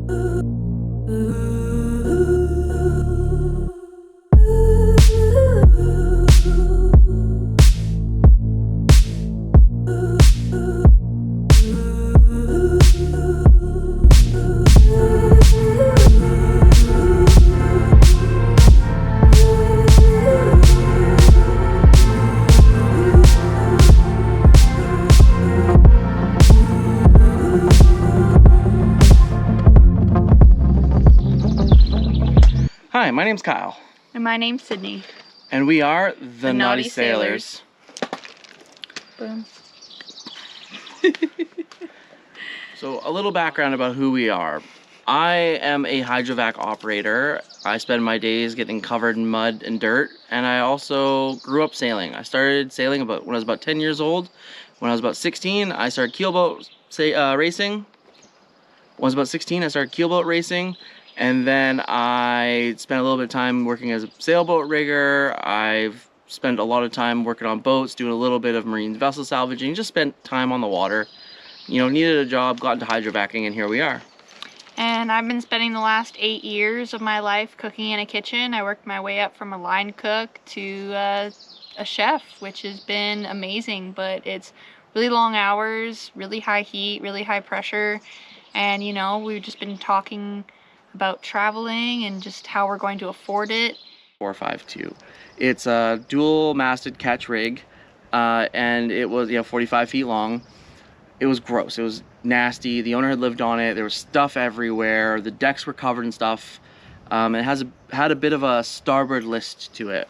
Hi, my name's Kyle. And my name's Sydney. And we are the Naughty Sailors. Boom. So a little background about who we are. I am a hydrovac operator. I spend my days getting covered in mud and dirt, and I also grew up sailing. I started sailing when I was about 10 years old. When I was about 16, I started keelboat racing. When I was about 16, I started keelboat racing. And then I spent a little bit of time working as a sailboat rigger. I've spent a lot of time working on boats, doing a little bit of marine vessel salvaging, just spent time on the water. You know, needed a job, got into hydrovacing, and here we are. And I've been spending the last 8 years of my life cooking in a kitchen. I worked my way up from a line cook to a chef, which has been amazing, but it's really long hours, really high heat, really high pressure. And, you know, we've just been talking about traveling and just how we're going to afford it. 452. It's a dual-masted catch rig, and it was 45 feet long. It was gross. It was nasty. The owner had lived on it. There was stuff everywhere. The decks were covered in stuff. It had a bit of a starboard list to it.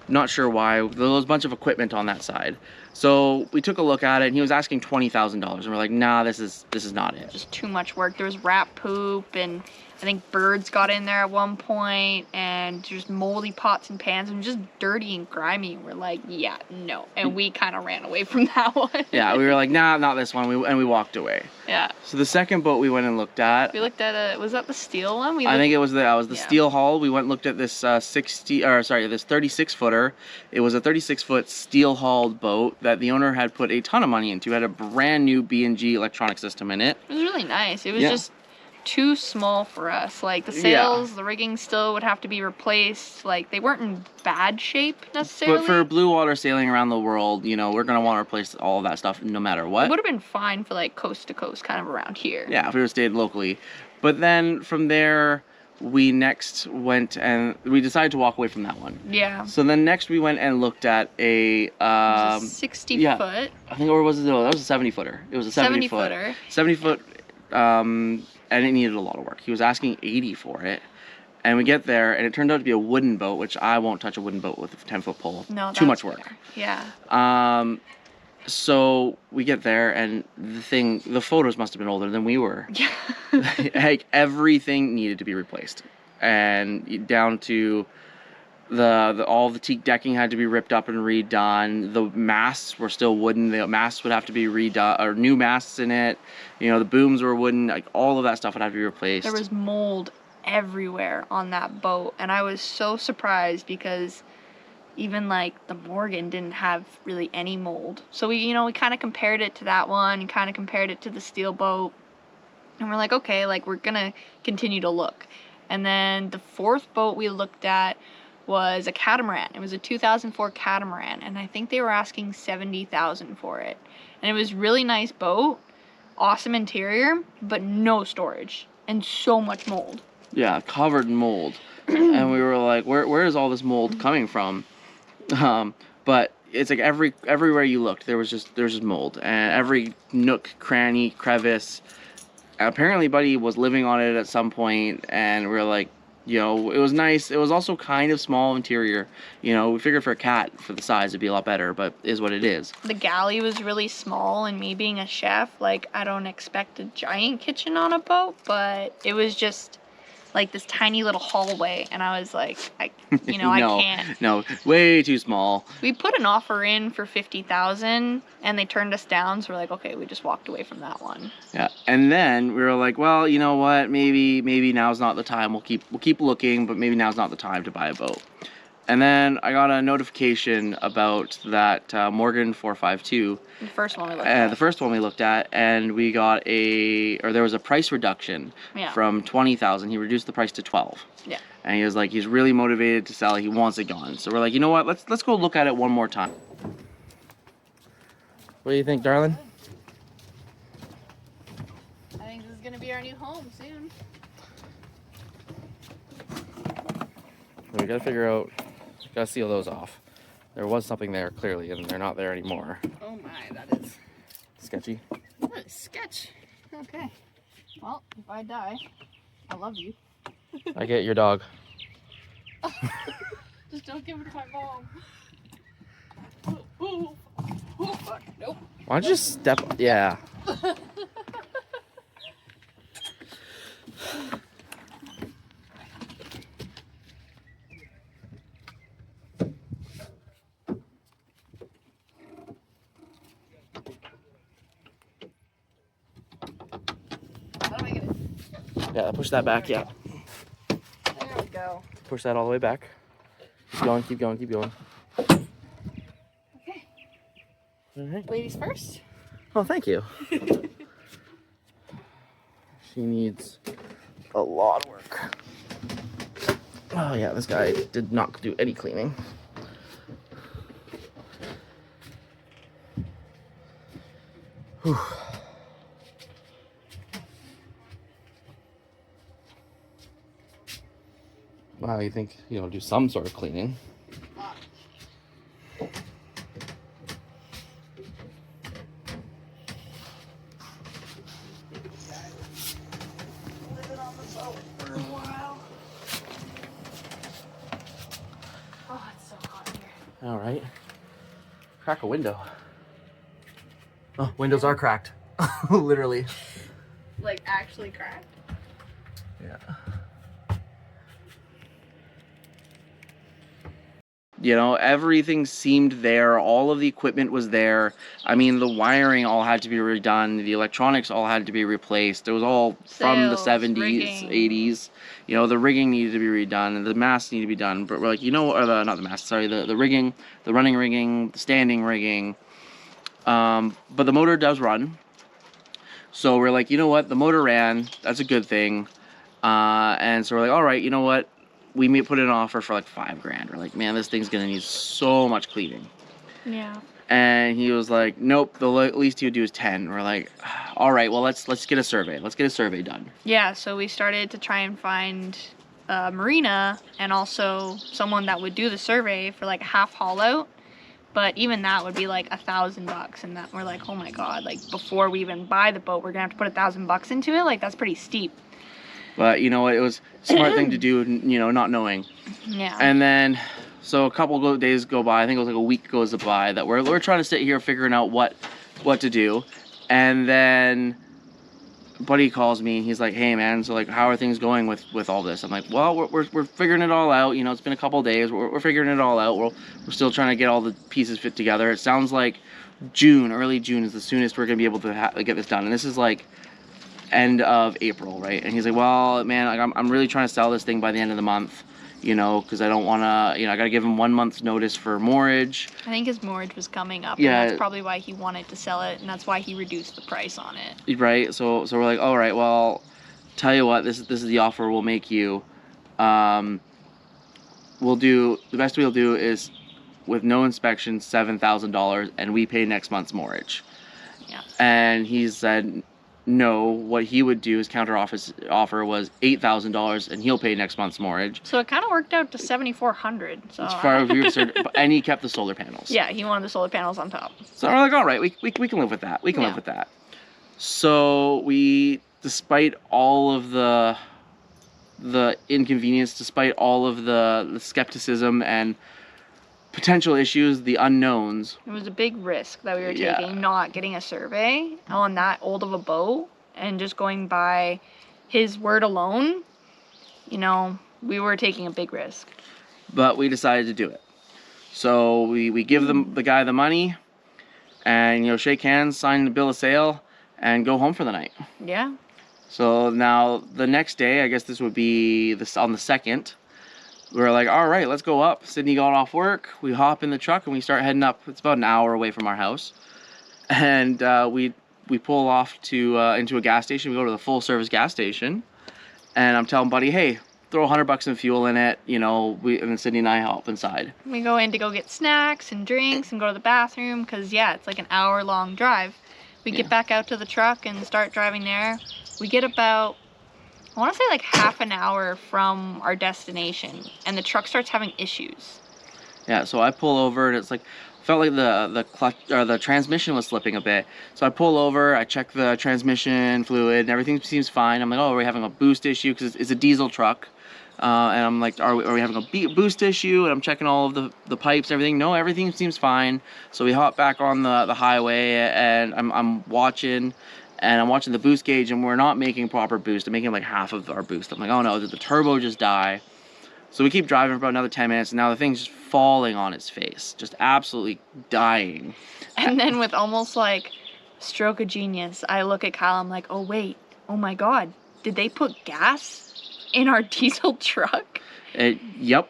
Not sure why. There was a bunch of equipment on that side. So we took a look at it, and he was asking $20,000, and we're like, nah, this is not it. Just too much work. There was rat poop, and I think birds got in there at one point, and just moldy pots and pans, and just dirty and grimy. We're like, yeah, no. And we kind of ran away from that one. Yeah, we were like, nah, not this one, and we walked away. Yeah. So the second boat we went and looked at. We looked at was that the steel one? I think it was the steel hull. We went and looked at this this 36-footer. It was a 36-foot steel-hulled boat that the owner had put a ton of money into. It had a brand new B&G electronic system in it. It was really nice. It was just too small for us. Like the sails, the rigging still would have to be replaced. Like they weren't in bad shape necessarily. But for blue water sailing around the world, you know, we're gonna want to replace all of that stuff no matter what. It would have been fine for like coast to coast, kind of around here. Yeah, if we were stayed locally. But then from there, we next went and we decided to walk away from that one. Yeah. So then next we went and looked at a 60 foot. I think, or was it? No, that was a 70-footer. It was a 70-footer. 70-foot. And it needed a lot of work. He was asking $80 for it. And we get there, and it turned out to be a wooden boat, which I won't touch a wooden boat with a 10-foot pole. No, too much work. Fair. Yeah. So we get there, and the photos must have been older than we were. Yeah. Like everything needed to be replaced, and down to all the teak decking had to be ripped up and redone. The masts were still wooden. The masts would have to be redone, or new masts in it. You know, the booms were wooden. Like all of that stuff would have to be replaced. There was mold everywhere on that boat, and I was so surprised because even like the Morgan didn't have really any mold. So we kind of compared it to that one and kind of compared it to the steel boat, and we're like, okay, like we're gonna continue to look. And then the fourth boat we looked at was a catamaran. It was a 2004 catamaran, and I think they were asking $70,000 for it. And it was really nice boat, awesome interior, but no storage and so much mold. Yeah, covered in mold. And we were like, where is all this mold coming from? But it's like everywhere you looked, there's just mold, and every nook, cranny, crevice. Apparently, Buddy was living on it at some point, and we're like, you know, it was nice. It was also kind of small interior. You know, we figured for a cat, for the size, it'd be a lot better, but is what it is. The galley was really small, and me being a chef, like, I don't expect a giant kitchen on a boat, but it was just like this tiny little hallway, and I was like, I can't. No, way too small. We put an offer in for $50,000, and they turned us down, so we're like, okay, we just walked away from that one. Yeah, and then we were like, well, you know what? Maybe now's not the time. We'll keep looking, but maybe now's not the time to buy a boat. And then I got a notification about that Morgan 452. The first one we looked at. The first one we looked at, and we got there was a price reduction from 20,000. He reduced the price to 12. Yeah. And he was like, he's really motivated to sell it. He wants it gone. So we're like, you know what? Let's go look at it one more time. What do you think, darling? I think this is gonna be our new home soon. We gotta figure out. Gotta seal those off. There was something there clearly, and they're not there anymore. Oh my, that is Sketchy. that is sketch. Okay. Well, if I die, I love you. I get your dog. Just don't give it to my mom. Oh, fuck. Nope. Why don't you just step? Yeah. How do I get it? Yeah, push that back, yeah. There we go. Push that all the way back. Keep going, keep going, keep going. Okay. All right. Ladies first. Oh, thank you. She needs a lot of work. Oh yeah, this guy did not do any cleaning. Whew. Wow, you think, do some sort of cleaning. Living on the boat for a while. Oh, it's so hot here. All right. Crack a window. Oh, windows are cracked. Literally. Like actually cracked. Yeah. Everything seemed there. All of the equipment was there. I mean, the wiring all had to be redone. The electronics all had to be replaced. It was all from the Sails, 70s, rigging. 80s. The rigging needed to be redone, and the masts needed to be done. But we're like, not the mast, sorry, the rigging, the running rigging, the standing rigging. But the motor does run. So we're like, you know what? The motor ran. That's a good thing. And so we're like, all right, you know what? We may put in an offer for like $5,000. We're like, man, this thing's gonna need so much cleaning. Yeah. And he was like, nope, the least he would do is 10. We're like, all right, well, let's get a survey. Let's get a survey done. Yeah, so we started to try and find a marina and also someone that would do the survey for like half haul out. But even that would be like $1,000, and that we're like, oh my god, like before we even buy the boat, we're gonna have to put $1,000 into it. Like that's pretty steep. But you know what? It was a smart thing to do, not knowing. Yeah. And then, so a couple days go by. I think it was like a week goes by that we're trying to sit here figuring out what to do. And then buddy calls me and he's like, hey man, so like how are things going with all this? I'm like, well, we're figuring it all out. It's been a couple days. We're figuring it all out. We're still trying to get all the pieces fit together. It sounds like early June is the soonest we're gonna be able to get this done. And this is like end of April, right? And he's like, well, man, like I'm really trying to sell this thing by the end of the month, because I don't want to, I got to give him 1 month's notice for mortgage. I think his mortgage was coming up, Yeah. and that's probably why he wanted to sell it, and that's why he reduced the price on it. Right? So we're like, all right, well, tell you what, this is the offer we'll make you. The best we'll do is with no inspection, $7,000, and we pay next month's mortgage. Yeah. And he said, no, what he would do, his counter offer was $8,000, and he'll pay next month's mortgage. So it kind of worked out to $7,400. So As far as we were concerned, and he kept the solar panels. yeah, he wanted the solar panels on top. So we're like, all right, we can live with that. We can live with that. So we, despite all of the inconvenience, despite all of the skepticism and potential issues, the unknowns. It was a big risk that we were taking, not getting a survey on that old of a boat and just going by his word alone. We were taking a big risk. But we decided to do it. So we give the guy the money and, shake hands, sign the bill of sale, and go home for the night. Yeah. So now the next day, I guess this would be on the 2nd, we were like, all right, let's go up. Sydney got off work. We hop in the truck and we start heading up. It's about an hour away from our house. And we pull off to into a gas station. We go to the full service gas station. And I'm telling Buddy, hey, throw $100 in fuel in it. You know, and then Sydney and I hop inside. We go in to go get snacks and drinks and go to the bathroom because, yeah, it's like an hour-long drive. We get back out to the truck and start driving there. We get about, I want to say like half an hour from our destination, and the truck starts having issues. Yeah, so I pull over and it's like, felt like the clutch or the transmission was slipping a bit. So I pull over, I check the transmission fluid, and everything seems fine. I'm like, oh, are we having a boost issue? Because it's a diesel truck. And I'm like, are we having a boost issue? And I'm checking all of the pipes, everything. No, everything seems fine. So we hop back on the highway, and I'm watching the boost gauge, and we're not making proper boost. I'm making like half of our boost. I'm like, oh no, did the turbo just die? So we keep driving for about another 10 minutes, and now the thing's just falling on its face, just absolutely dying. And then with almost like stroke of genius, I look at Kyle, I'm like, oh wait, oh my God, did they put gas in our diesel truck? Yep.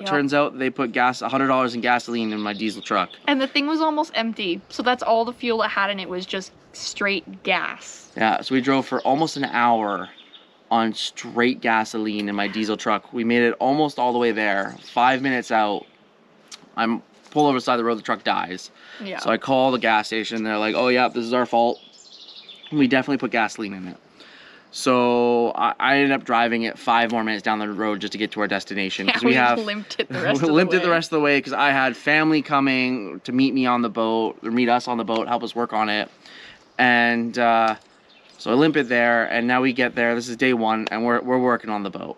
Turns out they put $100 in gasoline in my diesel truck. And the thing was almost empty, so that's all the fuel it had in it was just straight gas. Yeah, so we drove for almost an hour on straight gasoline in my diesel truck. We made it almost all the way there. 5 minutes out, I'm pull over the side of the road, the truck dies. Yeah. So I call the gas station. They're like, oh yeah, this is our fault. We definitely put gasoline in it. So I ended up driving it 5 more minutes down the road just to get to our destination. Yeah, we limped it the rest of the way. Limped it the rest of the way because I had family coming to meet me on the boat, or meet us on the boat, help us work on it. And so I limp it there, and now we get there. This is day 1, and we're working on the boat.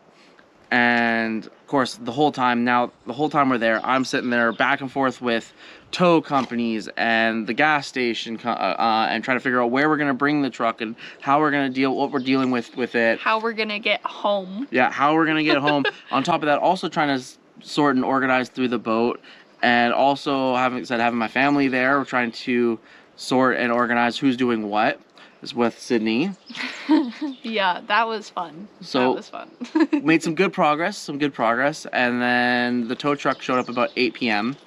And of course, the whole time we're there, I'm sitting there back and forth with tow companies and the gas station, and trying to figure out where we're gonna bring the truck and how we're gonna what we're dealing with it. How we're gonna get home. Yeah, how we're gonna get home. On top of that, also trying to sort and organize through the boat, and also having my family there. We're trying to sort and organize who's doing what. Is with Sydney. Yeah, that was fun. So that was fun. made some good progress, and then the tow truck showed up about 8 p.m.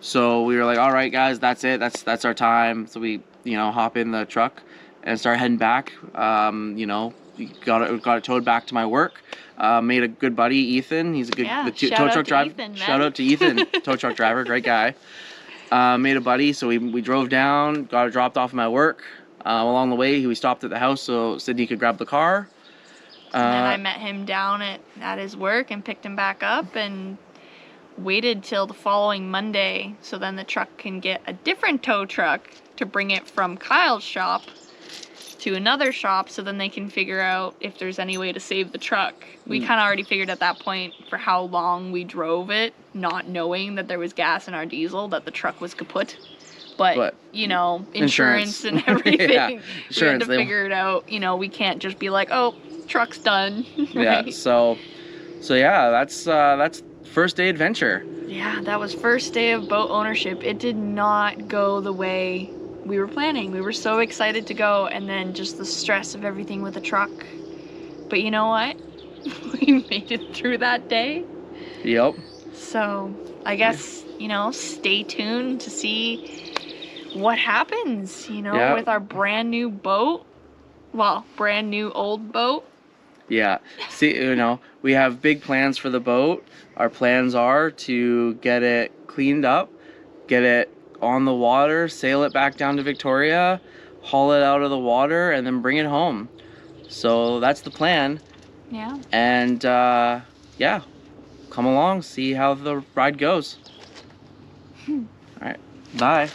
So we were like, all right, guys, that's it. That's our time. So we, hop in the truck and start heading back. Got it towed back to my work. Made a good buddy, Ethan. He's a good tow truck driver. Shout out to Ethan, tow truck driver, great guy. Made a buddy, so we drove down, got it dropped off at my work. Along the way, we stopped at the house so Sydney could grab the car. And then I met him down at his work and picked him back up and waited till the following Monday so then the truck can get a different tow truck to bring it from Kyle's shop to another shop so then they can figure out if there's any way to save the truck. We kind of already figured at that point for how long we drove it, not knowing that there was gas in our diesel, that the truck was kaput. But insurance and everything. Yeah, we had to figure it out. We can't just be like, oh, truck's done. Right? Yeah, so yeah, that's first day adventure. Yeah, that was first day of boat ownership. It did not go the way we were planning. We were so excited to go, and then just the stress of everything with the truck. But you know what? We made it through that day. Yep. So I guess, stay tuned to see what happens, with our brand new boat. Well, brand new old boat. Yeah. See, we have big plans for the boat. Our plans are to get it cleaned up, get it on the water, sail it back down to Victoria, haul it out of the water, and then bring it home. So that's the plan. Yeah. And come along, see how the ride goes. All right. Bye.